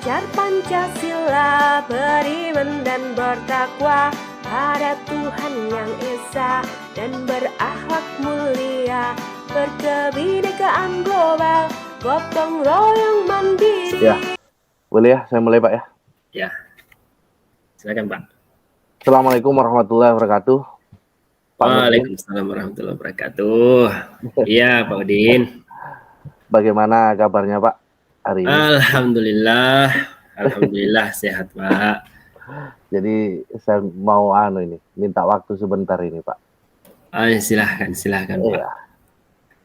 belajar Pancasila, beriman dan bertakwa pada Tuhan yang Esa, dan berakhlak mulia, berkebinekaan global, gotong royong mandiri. Ya, boleh ya, saya mulai Pak ya? Ya, silakan Pak. Assalamualaikum warahmatullahi wabarakatuh. Waalaikumsalam warahmatullahi wabarakatuh. Iya Pak Udin. Bagaimana kabarnya Pak hari ini? Alhamdulillah sehat Pak. Jadi saya mau minta waktu sebentar ini Pak. Silahkan Pak. Iya.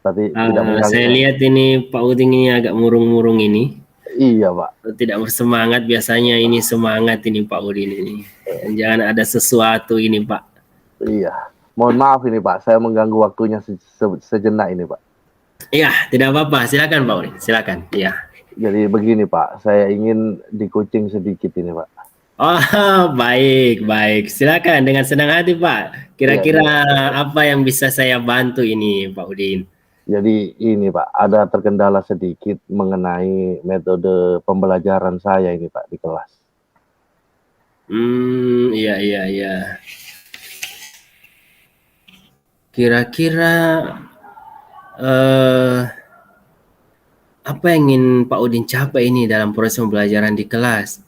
Tapi tidak mengganggu. Saya lihat ini Pak Udin ini agak murung-murung ini. Iya Pak. Tidak bersemangat, biasanya ini semangat ini Pak Udin ini. Jangan ada sesuatu ini Pak. Iya. Mohon maaf ini Pak, saya mengganggu waktunya sejenak ini Pak. Iya, tidak apa-apa. Silakan Pak Udin, silakan. Iya. Jadi begini Pak, saya ingin dikucing sedikit ini Pak. Oh, baik. Silakan dengan senang hati Pak. Kira-kira apa yang bisa saya bantu ini Pak Udin? Jadi ini Pak, ada terkendala sedikit mengenai metode pembelajaran saya ini Pak di kelas. Iya. Kira-kira apa yang ingin Pak Udin capai ini dalam proses pembelajaran di kelas?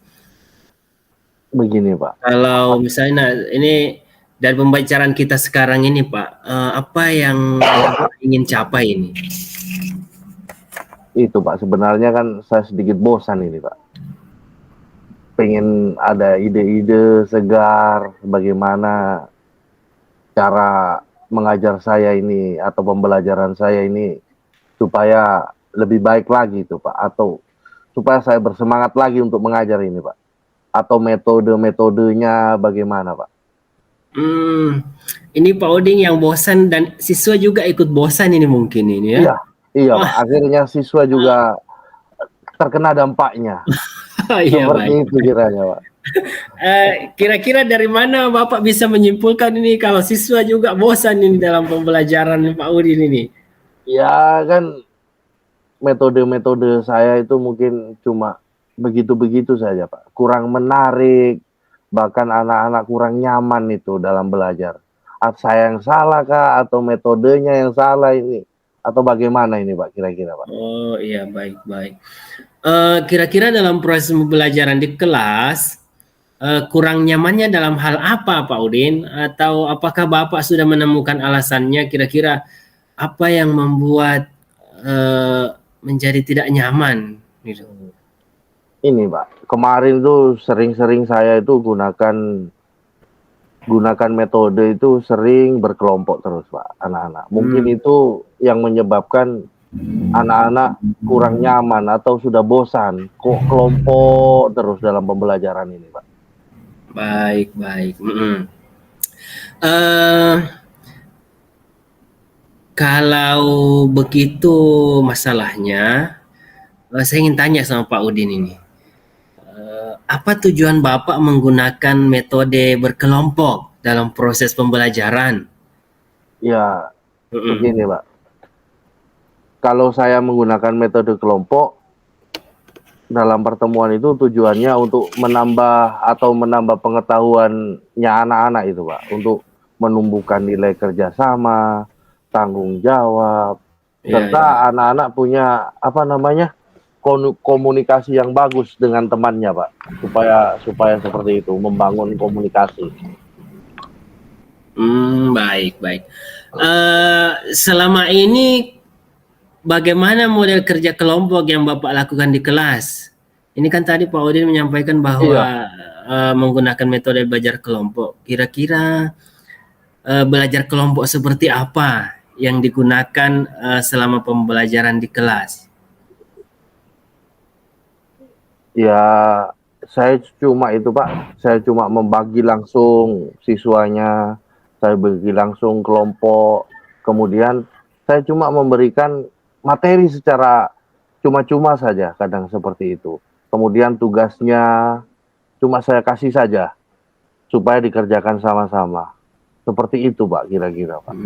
Begini Pak. Kalau misalnya ini dari pembicaraan kita sekarang ini Pak, apa yang ingin capai ini? Itu Pak, sebenarnya kan saya sedikit bosan ini Pak. Pengen ada ide-ide segar bagaimana cara mengajar saya ini atau pembelajaran saya ini supaya lebih baik lagi itu Pak, atau supaya saya bersemangat lagi untuk mengajar ini Pak, atau metodenya bagaimana Pak? Ini Pak Udin yang bosan dan siswa juga ikut bosan ini mungkin ini ya? Iya Pak, akhirnya siswa juga terkena dampaknya. Iya, seperti baik. Itu kiranya Pak. Kira-kira dari mana Bapak bisa menyimpulkan ini kalau siswa juga bosan ini dalam pembelajaran Pak Udin ini? Ya kan metode-metode saya itu mungkin cuma begitu-begitu saja Pak. Kurang menarik, bahkan anak-anak kurang nyaman itu dalam belajar. Saya yang salah kah atau metodenya yang salah ini? Atau bagaimana ini Pak kira-kira Pak? Oh iya, baik. Kira-kira dalam proses pembelajaran di kelas, kurang nyamannya dalam hal apa Pak Udin? Atau apakah Bapak sudah menemukan alasannya, kira-kira apa yang membuat menjadi tidak nyaman gitu? Ini Pak, kemarin tuh sering-sering saya itu gunakan metode itu sering berkelompok terus Pak, anak-anak. Mungkin itu yang menyebabkan anak-anak kurang nyaman atau sudah bosan kok kelompok terus dalam pembelajaran ini Pak. Baik. Kalau begitu masalahnya, saya ingin tanya sama Pak Udin ini. Apa tujuan Bapak menggunakan metode berkelompok dalam proses pembelajaran? Ya, begini Pak. Kalau saya menggunakan metode kelompok dalam pertemuan itu tujuannya untuk menambah pengetahuannya anak-anak itu Pak, untuk menumbuhkan nilai kerjasama, tanggung jawab, serta anak-anak punya komunikasi yang bagus dengan temannya Pak, supaya seperti itu, membangun komunikasi. Baik. Selama ini bagaimana model kerja kelompok yang Bapak lakukan di kelas? Ini kan tadi Pak Udin menyampaikan bahwa menggunakan metode belajar kelompok. Kira-kira belajar kelompok seperti apa yang digunakan selama pembelajaran di kelas? Ya, saya cuma membagi langsung siswanya, saya bagi langsung kelompok, kemudian saya cuma memberikan materi secara cuma-cuma saja, kadang seperti itu. Kemudian tugasnya cuma saya kasih saja, supaya dikerjakan sama-sama. Seperti itu Pak, kira-kira Pak.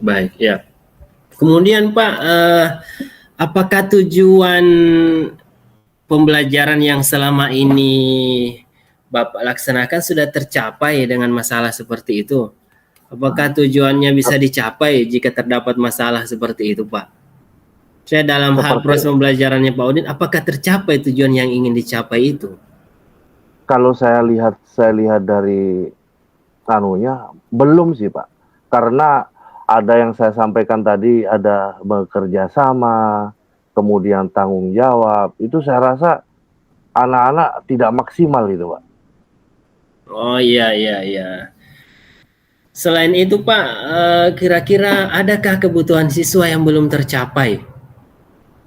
Baik ya. Kemudian Pak, apakah tujuan pembelajaran yang selama ini Bapak laksanakan sudah tercapai dengan masalah seperti itu? Apakah tujuannya bisa dicapai jika terdapat masalah seperti itu, Pak? Saya dalam hal proses pembelajarannya Pak Udin, apakah tercapai tujuan yang ingin dicapai itu? Kalau saya lihat dari anunya belum sih Pak, karena ada yang saya sampaikan tadi, ada bekerja sama, kemudian tanggung jawab, itu saya rasa anak-anak tidak maksimal itu Pak. Oh iya. Selain itu Pak, kira-kira adakah kebutuhan siswa yang belum tercapai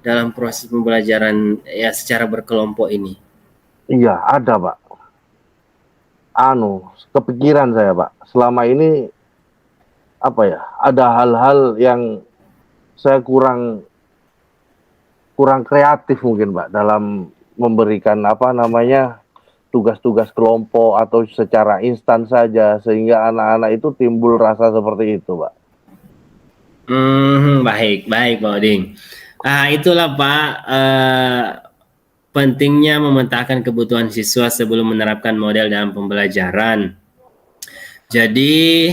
dalam proses pembelajaran ya secara berkelompok ini? Iya, ada Pak. Kepikiran saya Pak, selama ini apa ya, ada hal-hal yang saya kurang kreatif mungkin Pak dalam memberikan tugas-tugas kelompok atau secara instan saja, sehingga anak-anak itu timbul rasa seperti itu Pak. Baik Pak Oding. Itulah Pak, pentingnya memetakan kebutuhan siswa sebelum menerapkan model dalam pembelajaran. Jadi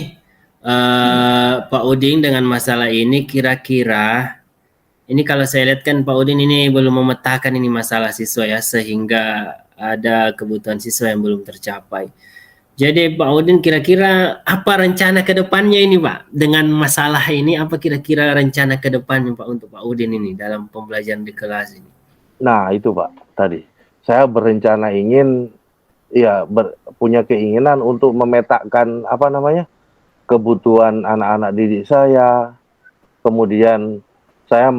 Pak Udin dengan masalah ini kira-kira ini kalau saya lihat kan Pak Udin ini belum memetakan ini masalah siswa ya, sehingga ada kebutuhan siswa yang belum tercapai. Jadi Pak Udin kira-kira apa rencana ke depannya ini Pak? Dengan masalah ini apa kira-kira rencana ke depannya Pak untuk Pak Udin ini dalam pembelajaran di kelas ini? Nah itu Pak, tadi saya berencana ingin punya keinginan untuk memetakan kebutuhan anak-anak didik saya. Kemudian saya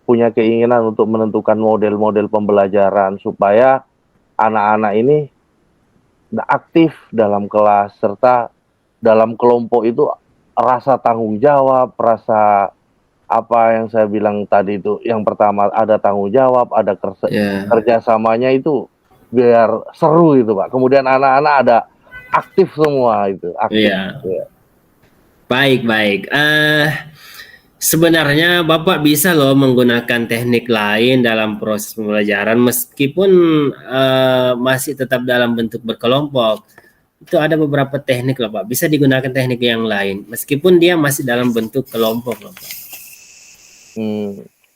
punya keinginan untuk menentukan model-model pembelajaran supaya anak-anak ini aktif dalam kelas, serta dalam kelompok itu rasa tanggung jawab, rasa apa yang saya bilang tadi itu, yang pertama ada tanggung jawab, ada kerjasamanya itu biar seru itu Pak. Kemudian anak-anak ada aktif semua itu. Aktif. Ya. Baik. Sebenarnya Bapak bisa loh menggunakan teknik lain dalam proses pembelajaran meskipun masih tetap dalam bentuk berkelompok. Itu ada beberapa teknik loh Pak. Bisa digunakan teknik yang lain meskipun dia masih dalam bentuk kelompok loh Pak.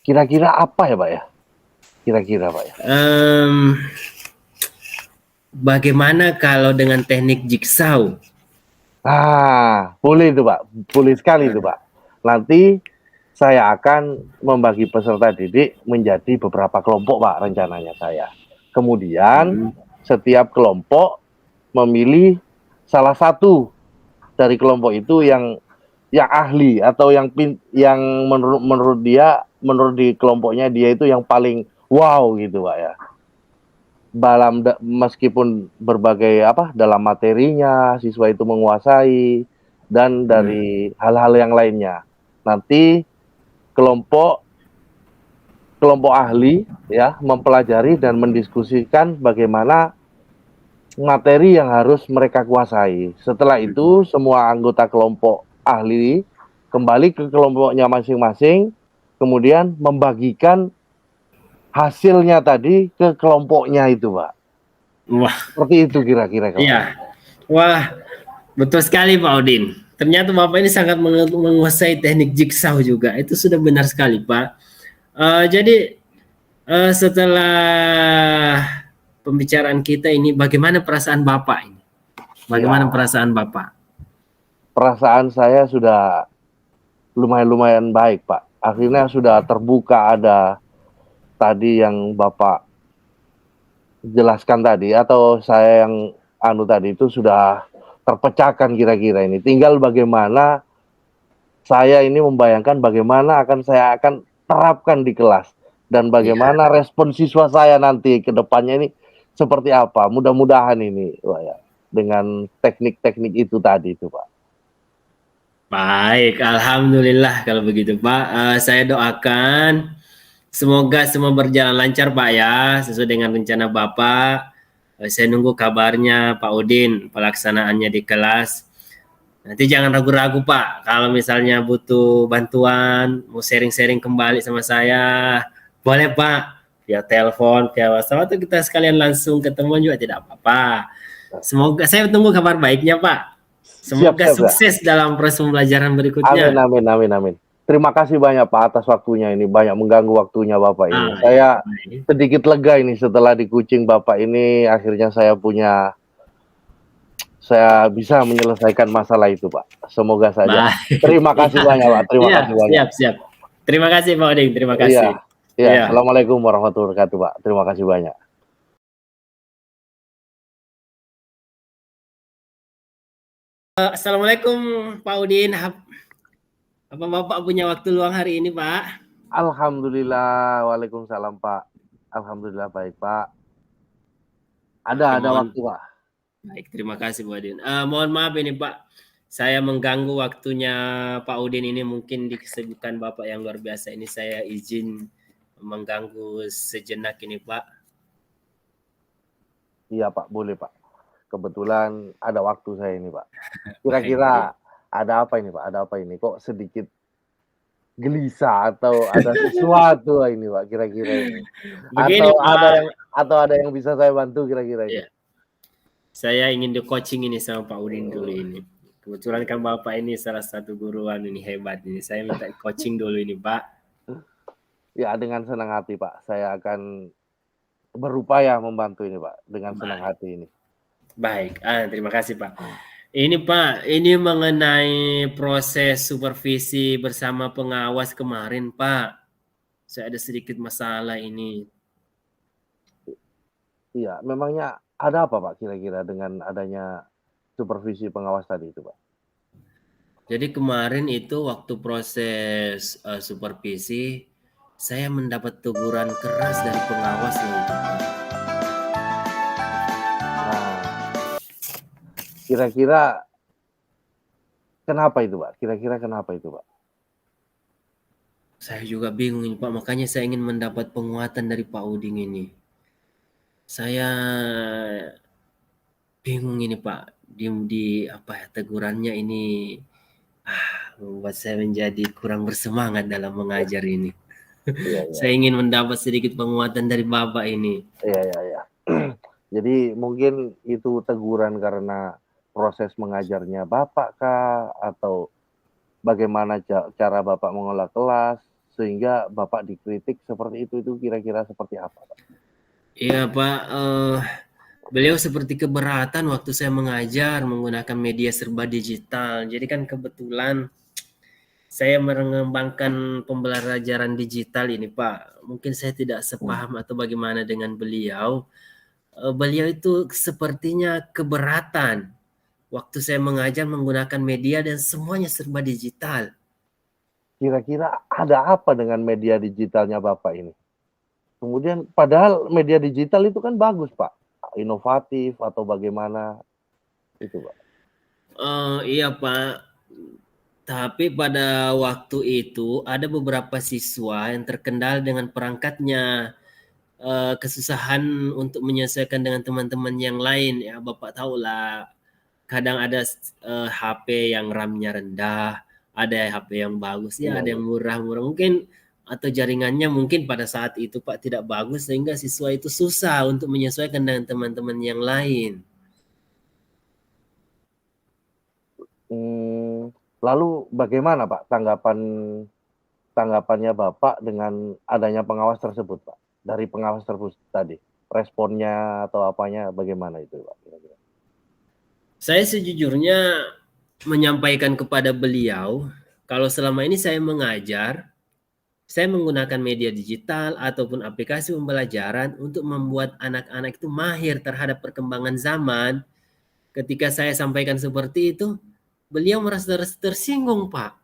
Kira-kira apa ya Pak ya? Kira-kira Pak ya? Bagaimana kalau dengan teknik jigsaw? Boleh itu Pak. Boleh sekali itu Pak. Nanti saya akan membagi peserta didik menjadi beberapa kelompok Pak, rencananya saya. Kemudian setiap kelompok memilih salah satu dari kelompok itu yang ahli atau yang menurut di kelompoknya dia itu yang paling wow gitu Pak ya. Meskipun berbagai dalam materinya siswa itu menguasai dan dari hal-hal yang lainnya. Nanti kelompok ahli ya mempelajari dan mendiskusikan bagaimana materi yang harus mereka kuasai. Setelah itu semua anggota kelompok ahli kembali ke kelompoknya masing-masing, kemudian membagikan hasilnya tadi ke kelompoknya itu Pak. Wah, seperti itu kira-kira. Iya. Wah, betul sekali Pak Udin. Ternyata Bapak ini sangat menguasai teknik jigsaw juga. Itu sudah benar sekali Pak. Jadi setelah pembicaraan kita ini, bagaimana perasaan Bapak ini? Bagaimana perasaan Bapak? Perasaan saya sudah lumayan baik Pak. Akhirnya sudah terbuka, ada tadi yang Bapak jelaskan tadi, atau saya yang tadi itu sudah terpecahkan kira-kira ini. Tinggal bagaimana saya ini membayangkan bagaimana saya akan terapkan di kelas dan bagaimana respon siswa saya nanti ke depannya ini seperti apa. Mudah-mudahan ini Pak ya, dengan teknik-teknik itu tadi itu Pak. Baik, alhamdulillah kalau begitu Pak. Saya doakan semoga semua berjalan lancar Pak ya, sesuai dengan rencana Bapak. Saya nunggu kabarnya Pak Udin, pelaksanaannya di kelas. Nanti jangan ragu-ragu Pak, kalau misalnya butuh bantuan, mau sharing-sharing kembali sama saya, boleh Pak. via telepon, via WhatsApp, atau kita sekalian langsung ketemuan juga tidak apa-apa. Semoga saya tunggu kabar baiknya Pak. Semoga siap, sukses dalam proses pembelajaran berikutnya. Amin. Terima kasih banyak Pak atas waktunya ini, banyak mengganggu waktunya Bapak ini. Saya sedikit lega ini setelah di Kucing Bapak ini, akhirnya saya bisa menyelesaikan masalah itu Pak. Semoga saja. Terima kasih banyak Pak. Terima kasih banyak. Siap. Terima kasih Pak Oding. Terima kasih. Iya. Assalamualaikum warahmatullahi wabarakatuh Pak. Terima kasih banyak. Assalamualaikum Pak Udin. Apa Bapak punya waktu luang hari ini Pak? Alhamdulillah. Waalaikumsalam Pak. Alhamdulillah baik Pak. Ada waktu Pak. Baik, terima kasih Pak Udin. Mohon maaf ini Pak, saya mengganggu waktunya Pak Udin ini, mungkin di kesibukan Bapak yang luar biasa ini saya izin mengganggu sejenak ini Pak. Iya Pak, boleh Pak. Kebetulan ada waktu saya ini Pak. Kira-kira ada apa ini Pak? Ada apa ini? Kok sedikit gelisah atau ada sesuatu ini Pak kira-kira ini? Begini, atau ada yang bisa saya bantu kira-kira ini? Iya. Saya ingin di coaching ini sama Pak Udin dulu ini. Kebetulan kan Bapak ini salah satu guruan ini hebat ini. Saya minta coaching dulu ini Pak. Ya dengan senang hati Pak. Saya akan berupaya membantu ini Pak dengan senang hati ini. Baik, terima kasih Pak. Ini Pak, ini mengenai proses supervisi bersama pengawas kemarin Pak. Saya ada sedikit masalah ini. Iya, memangnya ada apa Pak kira-kira dengan adanya supervisi pengawas tadi itu Pak? Jadi kemarin itu waktu proses supervisi, saya mendapat teguran keras dari pengawas loh Pak. Kira-kira kenapa itu Pak? Kira-kira kenapa itu Pak? Saya juga bingung ini Pak, makanya saya ingin mendapat penguatan dari Pak Uding ini. Saya bingung ini Pak, di apa ya, tegurannya ini membuat saya menjadi kurang bersemangat dalam mengajar ini. Iya. Saya ingin mendapat sedikit penguatan dari Bapak ini. Iya. Jadi mungkin itu teguran karena proses mengajarnya Bapak kah, atau bagaimana cara Bapak mengolah kelas sehingga Bapak dikritik seperti itu kira-kira seperti apa Pak? Iya Pak, beliau seperti keberatan waktu saya mengajar menggunakan media serba digital. Jadi kan kebetulan saya mengembangkan pembelajaran digital ini Pak. Mungkin saya tidak sepaham atau bagaimana dengan beliau. Beliau itu sepertinya keberatan waktu saya mengajar menggunakan media dan semuanya serba digital. Kira-kira ada apa dengan media digitalnya Bapak ini? Kemudian padahal media digital itu kan bagus Pak, inovatif atau bagaimana itu Pak? Iya Pak, tapi pada waktu itu ada beberapa siswa yang terkendala dengan perangkatnya, kesusahan untuk menyesuaikan dengan teman-teman yang lain. Ya Bapak tahu lah, kadang ada HP yang RAM-nya rendah, ada HP yang bagus, ya ada yang murah-murah mungkin, atau jaringannya mungkin pada saat itu Pak tidak bagus sehingga siswa itu susah untuk menyesuaikan dengan teman-teman yang lain. Lalu bagaimana Pak tanggapannya Bapak dengan adanya pengawas tersebut Pak? Dari pengawas tersebut tadi, responnya atau apanya bagaimana itu Pak? Kira-kira? Saya sejujurnya menyampaikan kepada beliau, kalau selama ini saya mengajar, saya menggunakan media digital ataupun aplikasi pembelajaran untuk membuat anak-anak itu mahir terhadap perkembangan zaman. Ketika saya sampaikan seperti itu, beliau merasa tersinggung Pak.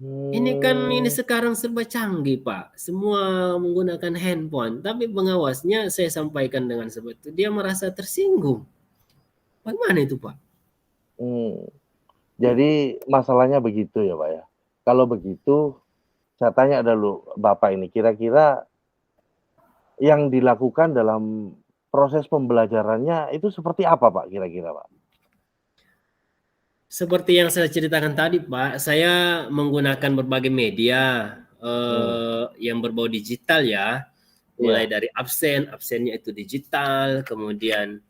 Ini sekarang serba canggih Pak, semua menggunakan handphone, tapi pengawasnya saya sampaikan dengan seperti itu, dia merasa tersinggung. Bagaimana itu Pak? Jadi masalahnya begitu ya Pak ya. Kalau begitu, saya tanya dulu Bapak ini, kira-kira yang dilakukan dalam proses pembelajarannya itu seperti apa Pak kira-kira Pak? Seperti yang saya ceritakan tadi Pak, saya menggunakan berbagai media yang berbau digital ya. mulai dari absennya itu digital, kemudian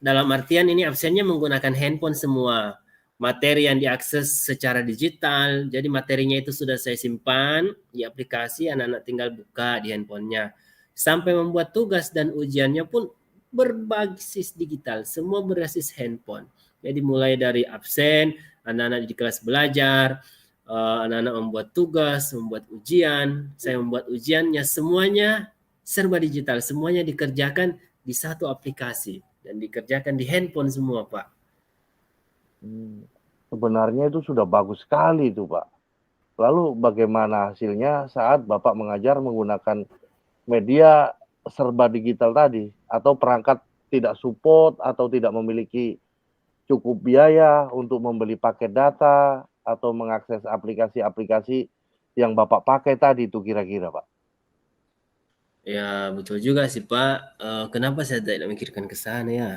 dalam artian ini absennya menggunakan handphone semua, materi yang diakses secara digital, jadi materinya itu sudah saya simpan di aplikasi, anak-anak tinggal buka di handphonenya. Sampai membuat tugas dan ujiannya pun berbasis digital, semua berbasis handphone. Jadi mulai dari absen, anak-anak di kelas belajar, anak-anak membuat tugas, membuat ujian, saya membuat ujiannya, semuanya serba digital, semuanya dikerjakan di satu aplikasi dan dikerjakan di handphone semua, Pak. Sebenarnya itu sudah bagus sekali itu, Pak. Lalu bagaimana hasilnya saat Bapak mengajar menggunakan media serba digital tadi, atau perangkat tidak support atau tidak memiliki cukup biaya untuk membeli paket data atau mengakses aplikasi-aplikasi yang Bapak pakai tadi itu kira-kira, Pak? Ya betul juga sih, Pak. Kenapa saya tidak memikirkan ke sana ya?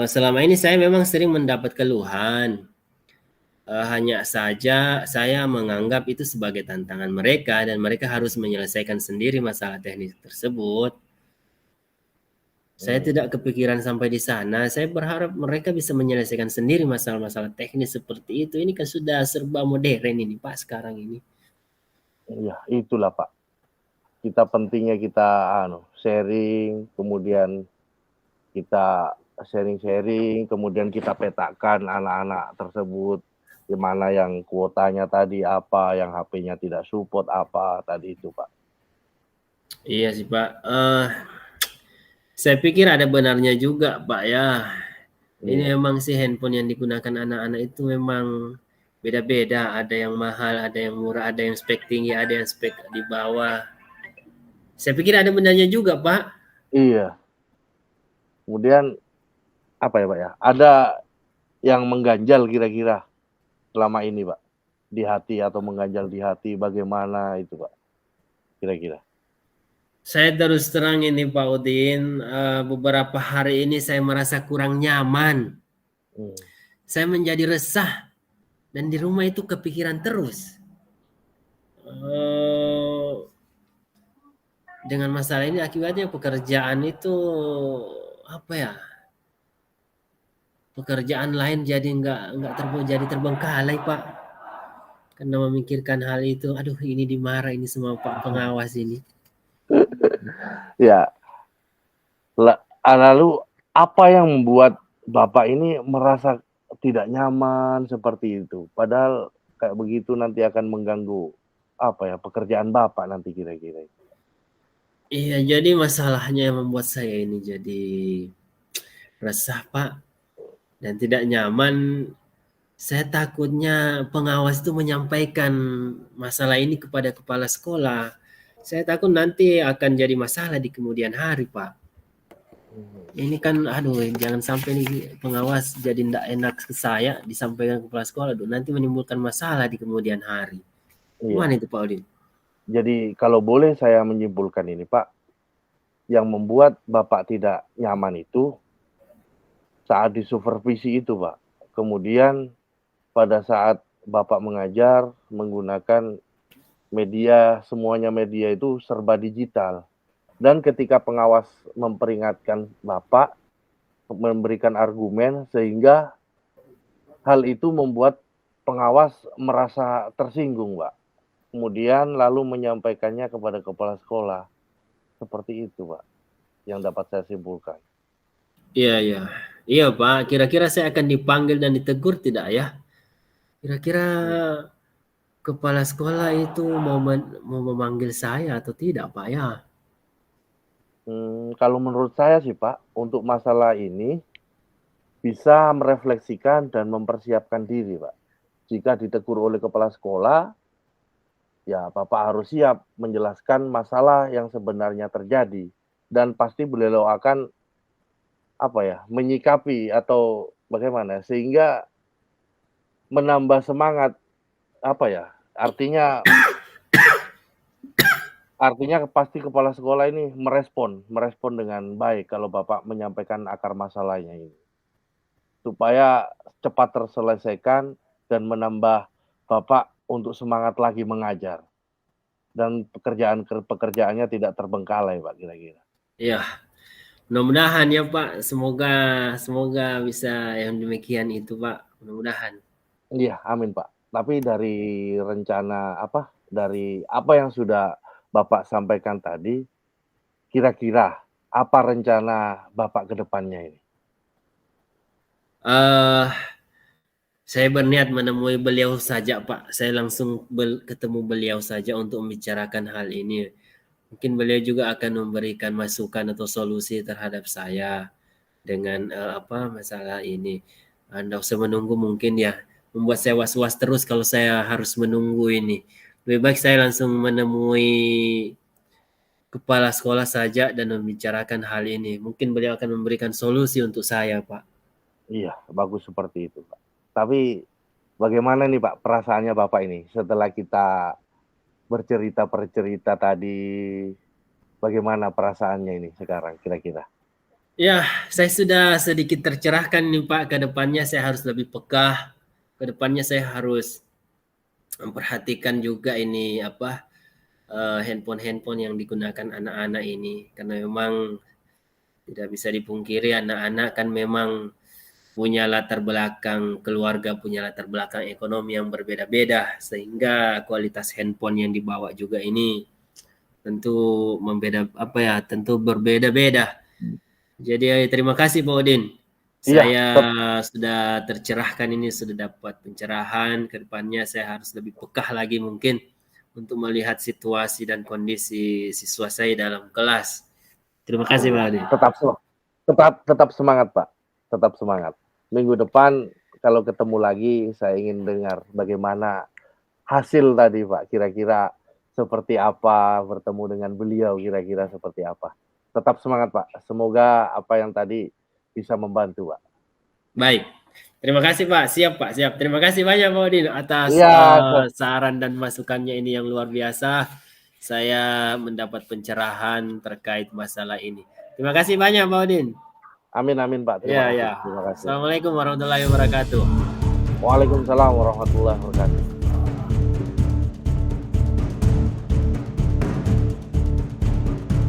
Selama ini saya memang sering mendapat keluhan. Hanya saja saya menganggap itu sebagai tantangan mereka dan mereka harus menyelesaikan sendiri masalah teknis tersebut. Saya tidak kepikiran sampai di sana. Saya berharap mereka bisa menyelesaikan sendiri masalah-masalah teknis seperti itu. Ini kan sudah serba modern ini, Pak, sekarang ini. Iya, itulah, Pak. Pentingnya kita sharing, kemudian kita sharing, kemudian kita petakan anak-anak tersebut, di mana yang kuotanya tadi apa, yang HP-nya tidak support apa tadi itu, Pak. Iya sih, Pak. Saya pikir ada benarnya juga, Pak ya. Ini memang sih handphone yang digunakan anak-anak itu memang beda-beda. Ada yang mahal, ada yang murah, ada yang spek tinggi, ada yang spek di bawah. Saya pikir ada benarnya juga, Pak. Iya. Kemudian apa ya, Pak ya? Ada yang mengganjal kira-kira selama ini, Pak, di hati atau mengganjal di hati, bagaimana itu, Pak? Kira-kira. Saya terus terang ini, Pak Udin, beberapa hari ini saya merasa kurang nyaman. Saya menjadi resah dan di rumah itu kepikiran terus. Dengan masalah ini akibatnya pekerjaan itu apa ya? Pekerjaan lain jadi jadi terbengkalai, Pak. Karena memikirkan hal itu, aduh ini dimarahi ini semua Pak pengawas ini. Ya. Lalu apa yang membuat Bapak ini merasa tidak nyaman seperti itu? Padahal kayak begitu nanti akan mengganggu pekerjaan Bapak nanti kira-kira. Iya, jadi masalahnya yang membuat saya ini jadi resah, Pak, dan tidak nyaman. Saya takutnya pengawas itu menyampaikan masalah ini kepada kepala sekolah. Saya takut nanti akan jadi masalah di kemudian hari, Pak. Ini kan, aduh, jangan sampai nih pengawas jadi tidak enak ke saya disampaikan ke kepala sekolah, aduh, nanti menimbulkan masalah di kemudian hari. Gimana itu, Pak Udin? Jadi kalau boleh saya menyimpulkan ini, Pak, yang membuat Bapak tidak nyaman itu saat disupervisi itu, Pak. Kemudian pada saat Bapak mengajar menggunakan media, semuanya media itu serba digital. Dan ketika pengawas memperingatkan Bapak, memberikan argumen, sehingga hal itu membuat pengawas merasa tersinggung, Pak. Kemudian lalu menyampaikannya kepada kepala sekolah. Seperti itu, Pak, yang dapat saya simpulkan. Iya, Pak. Kira-kira saya akan dipanggil dan ditegur tidak ya? Kira-kira kepala sekolah itu mau memanggil saya atau tidak, Pak ya? Kalau menurut saya sih, Pak, untuk masalah ini bisa merefleksikan dan mempersiapkan diri, Pak. Jika ditegur oleh kepala sekolah, ya Bapak harus siap menjelaskan masalah yang sebenarnya terjadi. Dan pasti beliau akan menyikapi atau bagaimana sehingga menambah semangat artinya pasti kepala sekolah ini merespon dengan baik kalau Bapak menyampaikan akar masalahnya ini supaya cepat terselesaikan dan menambah Bapak untuk semangat lagi mengajar. dan pekerjaannya tidak terbengkalai Pak kira-kira. Ya, mudah-mudahan ya Pak. Semoga bisa yang demikian itu Pak. Mudah-mudahan. Iya, amin Pak. Tapi dari apa yang sudah Bapak sampaikan tadi, kira-kira apa rencana Bapak ke depannya ini? Saya berniat menemui beliau saja Pak. Saya langsung ketemu beliau saja untuk membicarakan hal ini. Mungkin beliau juga akan memberikan masukan atau solusi terhadap saya dengan masalah ini. Anda usah menunggu mungkin ya, membuat saya was-was terus kalau saya harus menunggu ini. Lebih baik saya langsung menemui kepala sekolah saja dan membicarakan hal ini. Mungkin beliau akan memberikan solusi untuk saya Pak. Iya, bagus seperti itu Pak. Tapi bagaimana nih Pak perasaannya Bapak ini setelah kita bercerita tadi, bagaimana perasaannya ini sekarang kira-kira? Ya, saya sudah sedikit tercerahkan nih Pak. Ke depannya saya harus lebih peka. Ke depannya saya harus memperhatikan juga ini handphone yang digunakan anak-anak ini. Karena memang tidak bisa dipungkiri anak-anak kan memang punya latar belakang keluarga, punya latar belakang ekonomi yang berbeda-beda, sehingga kualitas handphone yang dibawa juga ini tentu tentu berbeda-beda. Jadi terima kasih Pak Udin. Saya sudah tercerahkan ini, sudah dapat pencerahan. Ke depannya saya harus lebih peka lagi mungkin untuk melihat situasi dan kondisi siswa saya dalam kelas. Terima kasih Pak Udin. Tetap semangat Pak. Tetap semangat. Minggu depan kalau ketemu lagi saya ingin dengar bagaimana hasil tadi Pak. Kira-kira seperti apa bertemu dengan beliau, kira-kira seperti apa. Tetap semangat Pak. Semoga apa yang tadi bisa membantu Pak. Baik. Terima kasih Pak. Siap Pak. Siap. Terima kasih banyak Pak Udin atas saran dan masukannya ini yang luar biasa. Saya mendapat pencerahan terkait masalah ini. Terima kasih banyak Pak Udin. Amin Pak. Terima kasih. Assalamualaikum warahmatullahi wabarakatuh. Waalaikumsalam warahmatullahi wabarakatuh.